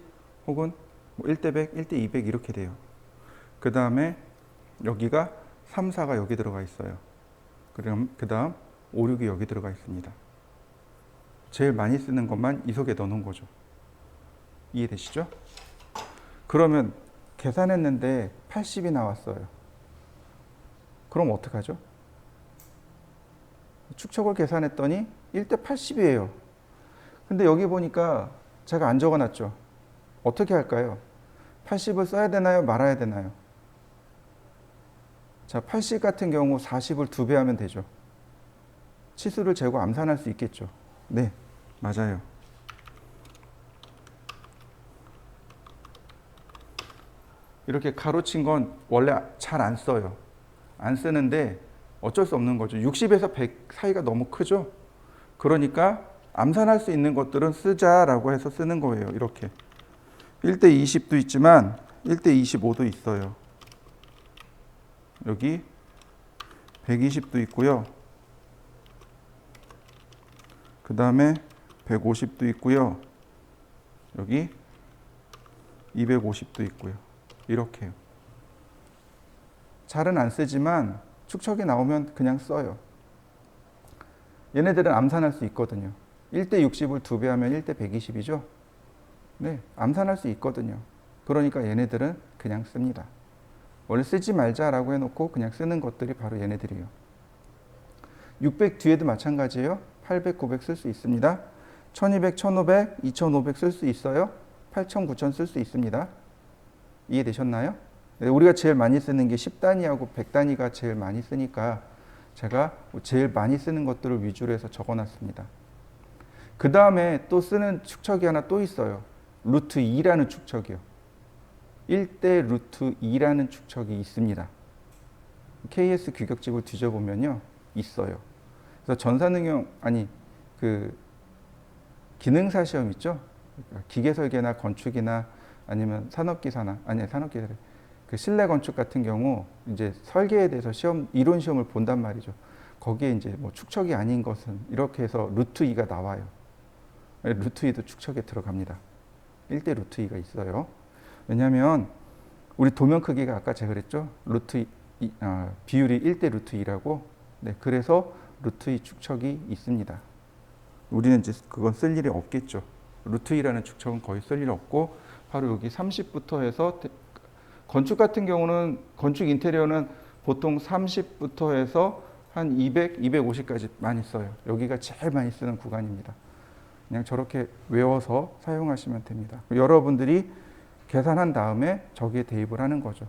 혹은 1대100, 1대200 이렇게 돼요. 그 다음에 여기가 3, 4가 여기 들어가 있어요. 그럼 그 다음 5, 6이 여기 들어가 있습니다. 제일 많이 쓰는 것만 이 속에 넣어놓은 거죠. 이해되시죠? 그러면 계산했는데 80이 나왔어요. 그럼 어떡하죠? 축척을 계산했더니 1대 80이에요. 근데 여기 보니까 제가 안 적어놨죠. 어떻게 할까요? 80을 써야 되나요? 말아야 되나요? 자, 80 같은 경우 40을 2배 하면 되죠. 치수를 재고 암산할 수 있겠죠. 네, 맞아요. 이렇게 가로친 건 원래 잘 안 써요. 안 쓰는데 어쩔 수 없는 거죠. 60에서 100 사이가 너무 크죠. 그러니까 암산할 수 있는 것들은 쓰자라고 해서 쓰는 거예요. 이렇게 1대 20도 있지만 1대 25도 있어요. 여기 120도 있고요. 그 다음에 150도 있고요. 여기 250도 있고요. 이렇게요. 잘은 안 쓰지만 축척이 나오면 그냥 써요. 얘네들은 암산할 수 있거든요. 1대 60을 2배 하면 1대 120이죠. 네, 암산할 수 있거든요. 그러니까 얘네들은 그냥 씁니다. 원래 쓰지 말자라고 해놓고 그냥 쓰는 것들이 바로 얘네들이에요. 600 뒤에도 마찬가지예요. 800, 900 쓸 수 있습니다. 1200, 1500, 2500 쓸 수 있어요. 8000, 9000 쓸 수 있습니다. 이해되셨나요? 네, 우리가 제일 많이 쓰는 게 10단위하고 100단위가 제일 많이 쓰니까 제가 제일 많이 쓰는 것들을 위주로 해서 적어놨습니다. 그 다음에 또 쓰는 축척이 하나 또 있어요. 루트 2라는 축척이요. 1대 루트 2라는 축척이 있습니다. KS 규격집을 뒤져보면요. 있어요. 그래서 전산응용, 그 기능사 시험 있죠? 기계설계나 건축이나 아니면 산업기사나, 산업기사, 그 실내 건축 같은 경우 이제 설계에 대해서 이론 시험을 본단 말이죠. 거기에 이제 뭐 축척이 아닌 것은 이렇게 해서 루트 2가 나와요. 루트 2도 축척에 들어갑니다. 1대 루트 2가 있어요. 왜냐하면 우리 도면 크기가 아까 제가 그랬죠. 비율이 1대 루트 2라고. 네, 그래서 루트 2 축척이 있습니다. 우리는 이제 그건 쓸 일이 없겠죠. 루트 2라는 축척은 거의 쓸 일 없고 바로 여기 30부터 해서 건축 같은 경우는 건축 인테리어는 보통 30부터 해서 한 200, 250까지 많이 써요. 여기가 제일 많이 쓰는 구간입니다. 그냥 저렇게 외워서 사용하시면 됩니다. 여러분들이 계산한 다음에 저기에 대입을 하는 거죠.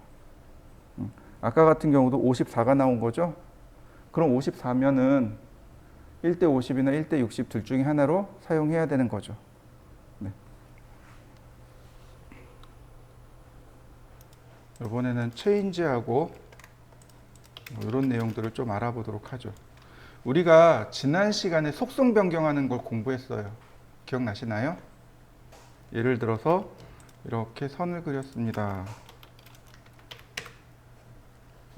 아까 같은 경우도 54가 나온 거죠. 그럼 54면은 1대 50이나 1대 60 둘 중에 하나로 사용해야 되는 거죠. 네. 이번에는 체인지하고 이런 내용들을 좀 알아보도록 하죠. 우리가 지난 시간에 속성 변경하는 걸 공부했어요. 기억나시나요? 예를 들어서 이렇게 선을 그렸습니다.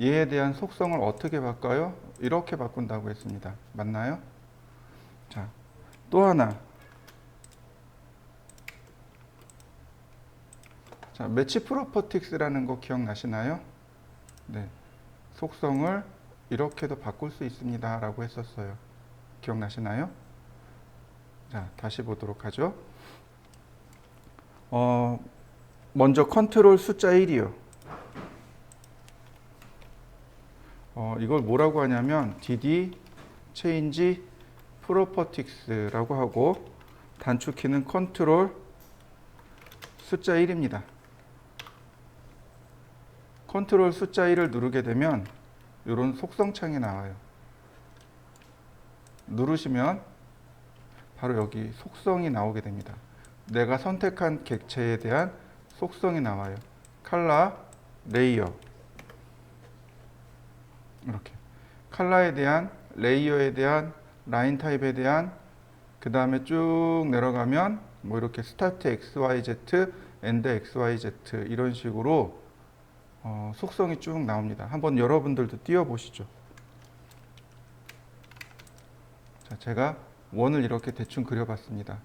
얘에 대한 속성을 어떻게 바꿔요? 이렇게 바꾼다고 했습니다. 맞나요? 자, 또 하나. 자, 매치 프로퍼틱스라는 거 기억나시나요? 네. 속성을 이렇게도 바꿀 수 있습니다. 라고 했었어요. 기억나시나요? 자, 다시 보도록 하죠. 먼저 컨트롤 숫자 1이요. 이걸 뭐라고 하냐면 dd change properties라고 하고 단축키는 컨트롤 숫자 1입니다. 컨트롤 숫자 1을 누르게 되면 이런 속성창이 나와요. 누르시면 바로 여기 속성이 나오게 됩니다. 내가 선택한 객체에 대한 속성이 나와요. 컬러, 레이어. 이렇게 컬러에 대한, 레이어에 대한, 라인 타입에 대한, 그 다음에 쭉 내려가면 뭐 이렇게 스타트 XYZ, 엔드 XYZ 이런 식으로 속성이 쭉 나옵니다. 한번 여러분들도 띄워보시죠. 자, 제가 원을 이렇게 대충 그려봤습니다.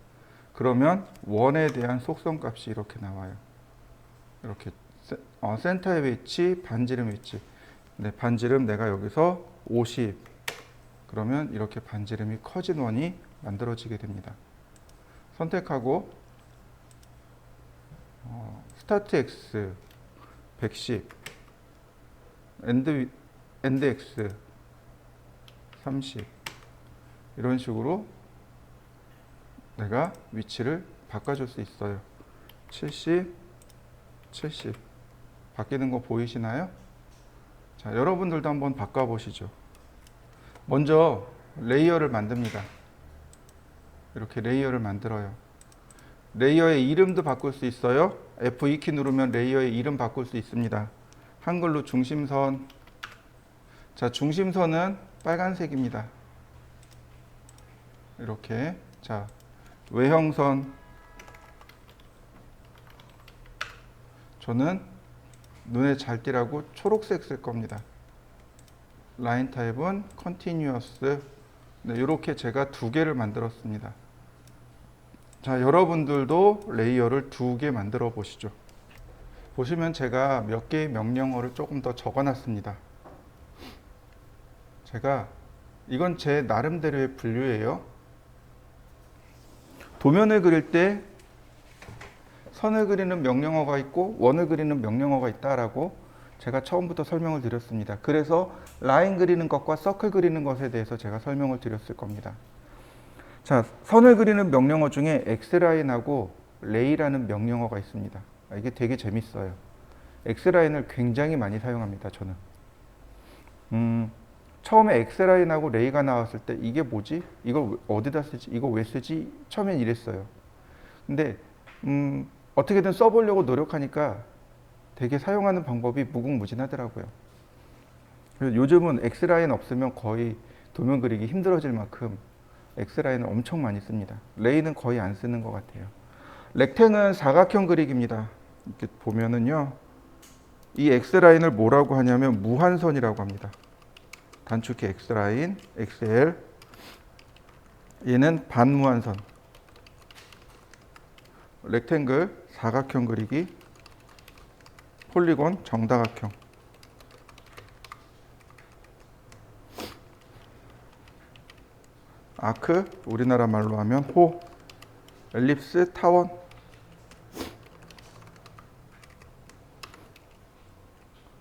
그러면 원에 대한 속성 값이 이렇게 나와요. 이렇게 센터의 위치, 반지름 위치. 네, 반지름 내가 여기서 50. 그러면 이렇게 반지름이 커진 원이 만들어지게 됩니다. 선택하고 스타트 X 110, 엔드 X 30 이런 식으로 내가 위치를 바꿔줄 수 있어요. 70, 70 바뀌는 거 보이시나요? 자, 여러분들도 한번 바꿔보시죠. 먼저 레이어를 만듭니다. 이렇게 레이어를 만들어요. 레이어의 이름도 바꿀 수 있어요. F2키 누르면 레이어의 이름 바꿀 수 있습니다. 한글로 중심선. 자, 중심선은 빨간색입니다. 이렇게. 자, 외형선. 저는 눈에 잘 띄라고 초록색 쓸 겁니다. 라인 타입은 컨티뉴어스. 네, 이렇게 제가 두 개를 만들었습니다. 자, 여러분들도 레이어를 두 개 만들어 보시죠. 보시면 제가 몇 개의 명령어를 조금 더 적어 놨습니다. 제가 이건 제 나름대로의 분류예요. 도면을 그릴 때 선을 그리는 명령어가 있고 원을 그리는 명령어가 있다라고 제가 처음부터 설명을 드렸습니다. 그래서 라인 그리는 것과 서클 그리는 것에 대해서 제가 설명을 드렸을 겁니다. 자, 선을 그리는 명령어 중에 X라인하고 레이라는 명령어가 있습니다. 이게 되게 재밌어요. X라인을 굉장히 많이 사용합니다, 저는. 처음에 X라인하고 레이가 나왔을 때 이게 뭐지? 이걸 어디다 쓰지? 이거 왜 쓰지? 처음엔 이랬어요. 근데 어떻게든 써보려고 노력하니까 되게 사용하는 방법이 무궁무진하더라고요. 요즘은 X라인 없으면 거의 도면 그리기 힘들어질 만큼 X라인을 엄청 많이 씁니다. 레이는 거의 안 쓰는 것 같아요. 렉탱은 사각형 그리기입니다. 이렇게 보면은요, 이 X라인을 뭐라고 하냐면 무한선이라고 합니다. 단축키 X라인, XL. 얘는 반무한선. 렉탱글, 사각형 그리기. 폴리곤, 정다각형. 아크, 우리나라 말로 하면 호. 엘립스, 타원.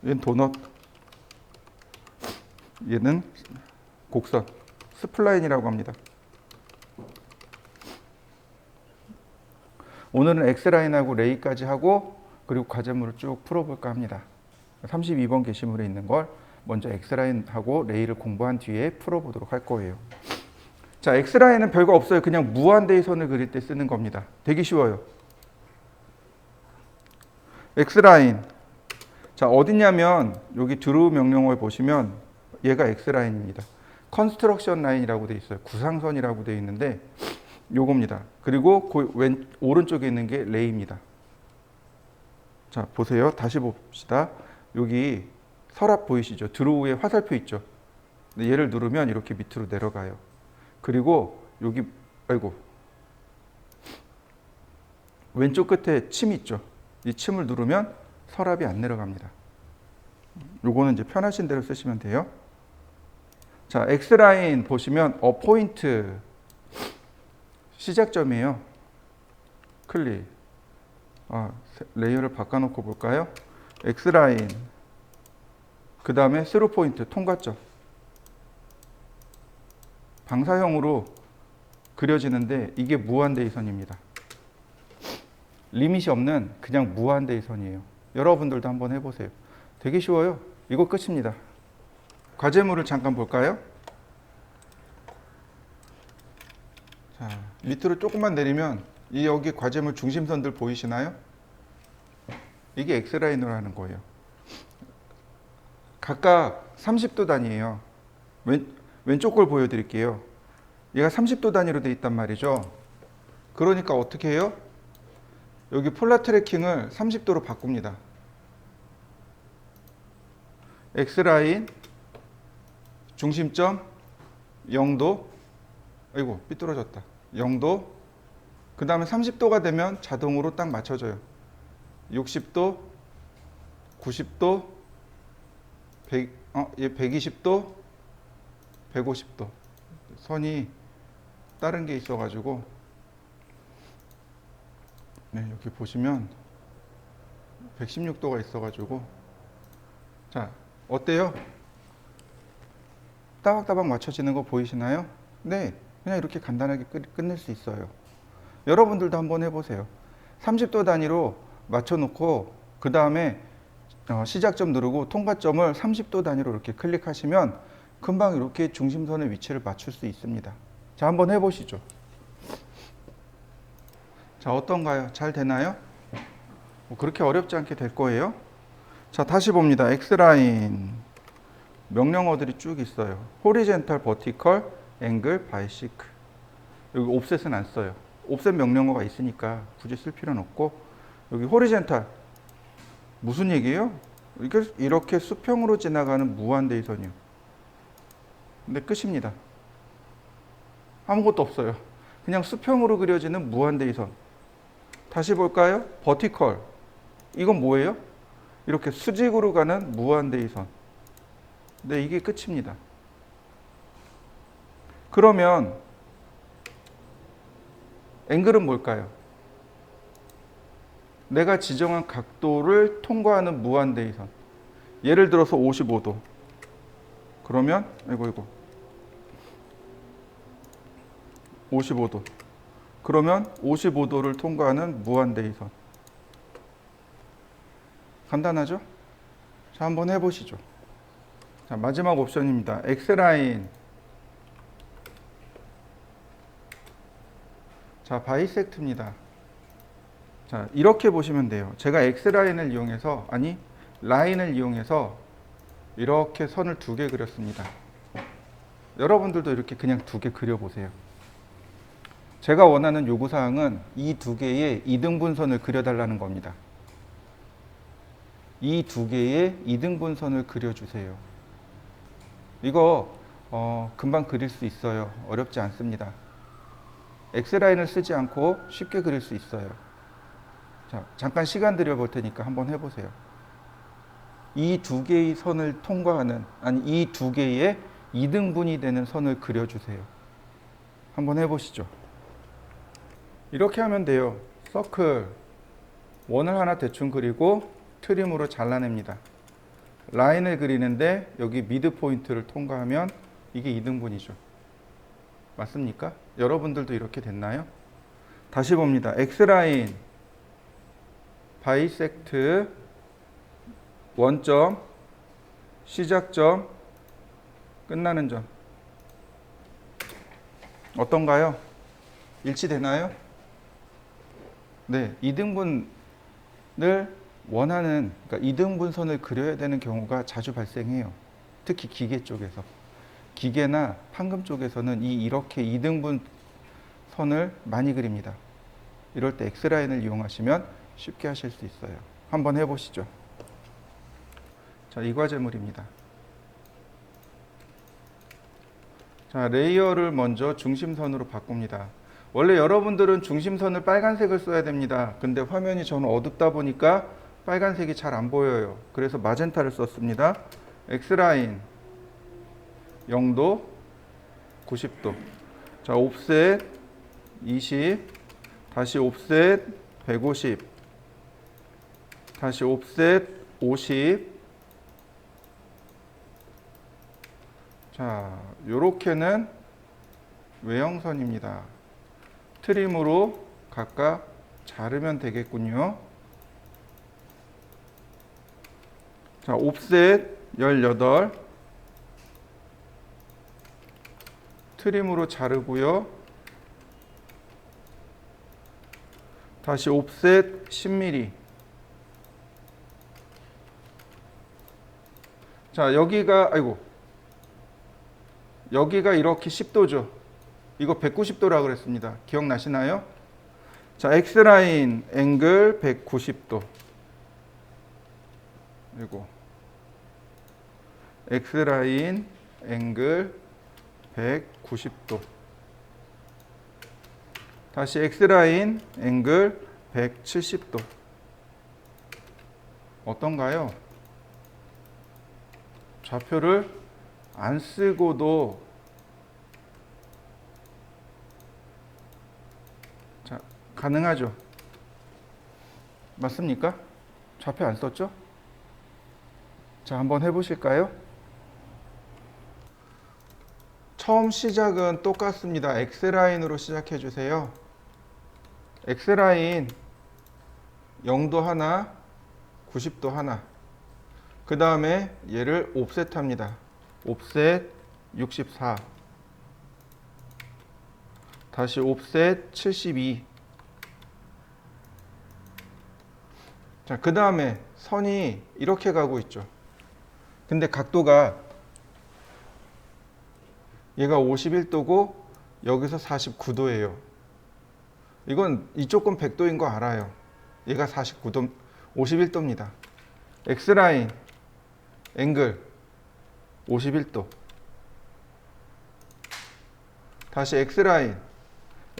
얘는 도넛. 얘는 곡선, 스플라인이라고 합니다. 오늘은 X라인하고 레이까지 하고 그리고 과제물을 쭉 풀어볼까 합니다. 32번 게시물에 있는 걸 먼저 X라인하고 레이를 공부한 뒤에 풀어보도록 할 거예요. 자, X라인은 별거 없어요. 그냥 무한대의 선을 그릴 때 쓰는 겁니다. 되게 쉬워요. X라인. 자, 어디냐면 여기 드로우 명령어에 보시면 얘가 X라인입니다. 컨스트럭션 라인이라고 되어 있어요. 구상선이라고 되어 있는데 요겁니다. 그리고 그 오른쪽에 있는 게 레이입니다. 자, 보세요. 다시 봅시다. 여기 서랍 보이시죠? 드로우에 화살표 있죠? 얘를 누르면 이렇게 밑으로 내려가요. 그리고 여기 왼쪽 끝에 침 있죠? 이 침을 누르면 서랍이 안 내려갑니다. 요거는 이제 편하신 대로 쓰시면 돼요. 자, X라인 보시면 포인트 시작점이에요. 클릭. 레이어를 바꿔놓고 볼까요? X라인. 그 다음에 스루 포인트 통과점. 방사형으로 그려지는데 이게 무한대의 선입니다. 리밋이 없는 그냥 무한대의 선이에요. 여러분들도 한번 해보세요. 되게 쉬워요. 이거 끝입니다. 과제물을 잠깐 볼까요? 자, 밑으로 조금만 내리면 여기 과제물 중심선들 보이시나요? 이게 X라인으로 하는 거예요. 각각 30도 단위예요. 왼쪽 걸 보여드릴게요. 얘가 30도 단위로 돼 있단 말이죠. 그러니까 어떻게 해요? 여기 폴라 트래킹을 30도로 바꿉니다. X라인 중심점 0도, 아이고 삐뚤어졌다. 0도, 그 다음에 30도가 되면 자동으로 딱 맞춰져요. 60도, 90도, 120도, 150도. 선이 다른 게 있어가지고, 네, 여기 보시면 116도가 있어가지고, 자, 어때요? 따박따박 맞춰지는 거 보이시나요? 네, 그냥 이렇게 간단하게 끝낼 수 있어요. 여러분들도 한번 해보세요. 30도 단위로 맞춰놓고 그 다음에 시작점 누르고 통과점을 30도 단위로 이렇게 클릭하시면 금방 이렇게 중심선의 위치를 맞출 수 있습니다. 자, 한번 해보시죠. 자, 어떤가요? 잘 되나요? 그렇게 어렵지 않게 될 거예요. 자, 다시 봅니다. X라인 명령어들이 쭉 있어요. 호리젠탈, 버티컬, 앵글, 바이시크. 여기 옵셋은 안 써요. 옵셋 명령어가 있으니까 굳이 쓸 필요는 없고, 여기 호리젠탈 무슨 얘기예요? 이렇게 수평으로 지나가는 무한대이선이요. 근데 끝입니다. 아무것도 없어요. 그냥 수평으로 그려지는 무한대이선. 다시 볼까요? 버티컬. 이건 뭐예요? 이렇게 수직으로 가는 무한대이선. 네, 이게 끝입니다. 그러면 앵글은 뭘까요? 내가 지정한 각도를 통과하는 무한대이선. 예를 들어서 55도. 그러면 55도. 그러면 55도를 통과하는 무한대이선. 간단하죠? 자, 한번 해보시죠. 자, 마지막 옵션입니다. X라인. 자, 바이섹트입니다. 자, 이렇게 보시면 돼요. 제가 X라인을 이용해서, 라인을 이용해서 이렇게 선을 두 개 그렸습니다. 여러분들도 이렇게 그냥 두 개 그려보세요. 제가 원하는 요구사항은 이 두 개의 이등분선을 그려달라는 겁니다. 이 두 개의 이등분선을 그려주세요. 이거 금방 그릴 수 있어요. 어렵지 않습니다. X라인을 쓰지 않고 쉽게 그릴 수 있어요. 자, 잠깐 시간 들여볼 테니까 한번 해보세요. 이 두 개의 선을 통과하는, 이 두 개의 이등분이 되는 선을 그려주세요. 한번 해보시죠. 이렇게 하면 돼요. 서클, 원을 하나 대충 그리고 트림으로 잘라냅니다. 라인을 그리는데 여기 미드 포인트를 통과하면 이게 이등분이죠. 맞습니까? 여러분들도 이렇게 됐나요? 다시 봅니다. X라인, 바이섹트, 원점, 시작점, 끝나는 점. 어떤가요? 일치되나요? 네, 이등분을 원하는, 그러니까 이등분선을 그려야 되는 경우가 자주 발생해요. 특히 기계 쪽에서. 기계나 판금 쪽에서는 이렇게 이등분 선을 많이 그립니다. 이럴 때 X라인을 이용하시면 쉽게 하실 수 있어요. 한번 해보시죠. 자, 이 과제물입니다. 자, 레이어를 먼저 중심선으로 바꿉니다. 원래 여러분들은 중심선을 빨간색을 써야 됩니다. 근데 화면이 저는 어둡다 보니까 빨간색이 잘 안 보여요. 그래서 마젠타를 썼습니다. X라인 0도, 90도. 자, 옵셋 20, 다시 옵셋 150, 다시 옵셋 50. 자, 요렇게는 외형선입니다. 트림으로 각각 자르면 되겠군요. 자, 옵셋 18, 트림으로 자르고요. 다시 옵셋 10mm. 자, 여기가 이렇게 10도죠. 이거 190도라 그랬습니다. 기억나시나요? 자, X라인 앵글 190도. 그리고 X라인 앵글 190도. 다시 X라인 앵글 170도. 어떤가요? 좌표를 안 쓰고도 자, 가능하죠? 맞습니까? 좌표 안 썼죠? 자, 한번 해보실까요? 처음 시작은 똑같습니다. X라인으로 시작해 주세요. X라인 0도 하나, 90도 하나. 그 다음에 얘를 옵셋 합니다. 옵셋 64. 다시 옵셋 72. 자, 그 다음에 선이 이렇게 가고 있죠. 근데 각도가 얘가 51도고 여기서 49도예요. 이건 이쪽 건 100도인 거 알아요. 얘가 49도, 51도입니다. X라인 앵글 51도. 다시 X라인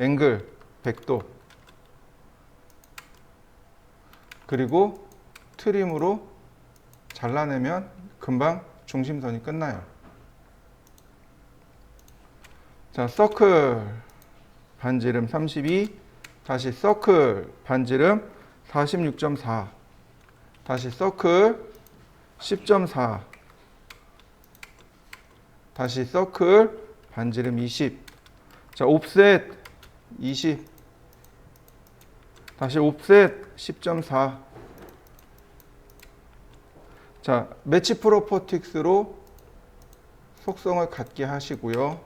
앵글 100도. 그리고 트림으로 잘라내면 금방 중심선이 끝나요. 자, 서클 반지름 32. 다시 서클 반지름 46.4. 다시 서클 10.4. 다시 서클 반지름 20. 자, 옵셋 20. 다시 옵셋 10.4. 자, 매치 프로퍼틱스로 속성을 갖게 하시고요.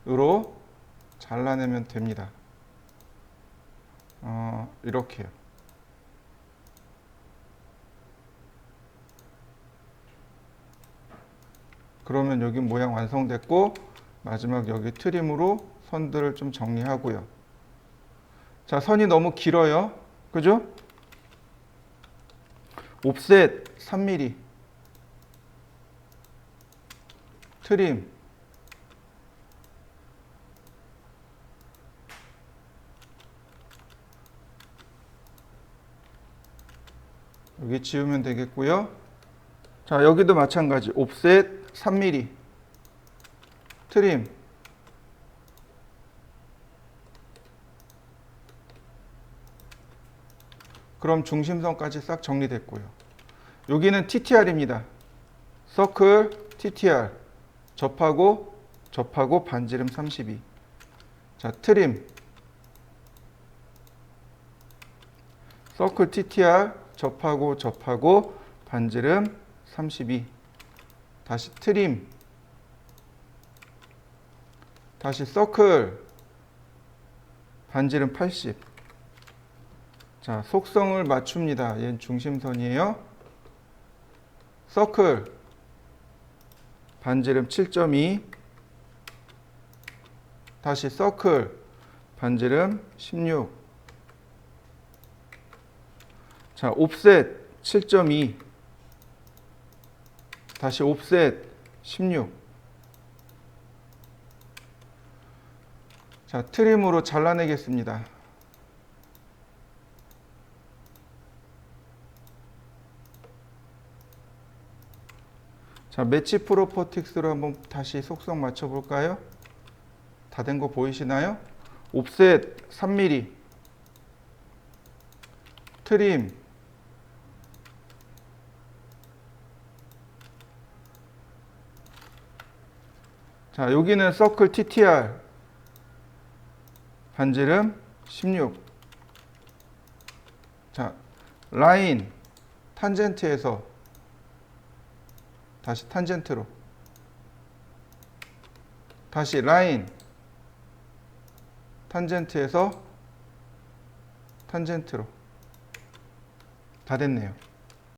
트림으로 잘라내면 됩니다. 이렇게요. 그러면 여기 모양 완성됐고, 마지막 여기 트림으로 선들을 좀 정리하고요. 자, 선이 너무 길어요. 그죠? 옵셋 3mm. 트림. 여기 지우면 되겠고요. 자, 여기도 마찬가지. 옵셋 3mm. 트림. 그럼 중심선까지 싹 정리됐고요. 여기는 TTR입니다. 서클 TTR. 접하고 반지름 32. 자, 트림. 서클 TTR 접하고 반지름 32. 다시 트림. 다시 서클 반지름 80. 자, 속성을 맞춥니다. 얘는 중심선이에요. 서클 반지름 7.2. 다시 서클 반지름 16. 자, 옵셋 7.2. 다시 옵셋 16. 자, 트림으로 잘라내겠습니다. 자, 매치 프로퍼틱스로 한번 다시 속성 맞춰볼까요? 다 된 거 보이시나요? 옵셋 3mm. 트림. 자, 여기는 서클 TTR. 반지름 16. 자, 라인 탄젠트에서 다시 탄젠트로. 다시 라인 탄젠트에서 탄젠트로. 다 됐네요.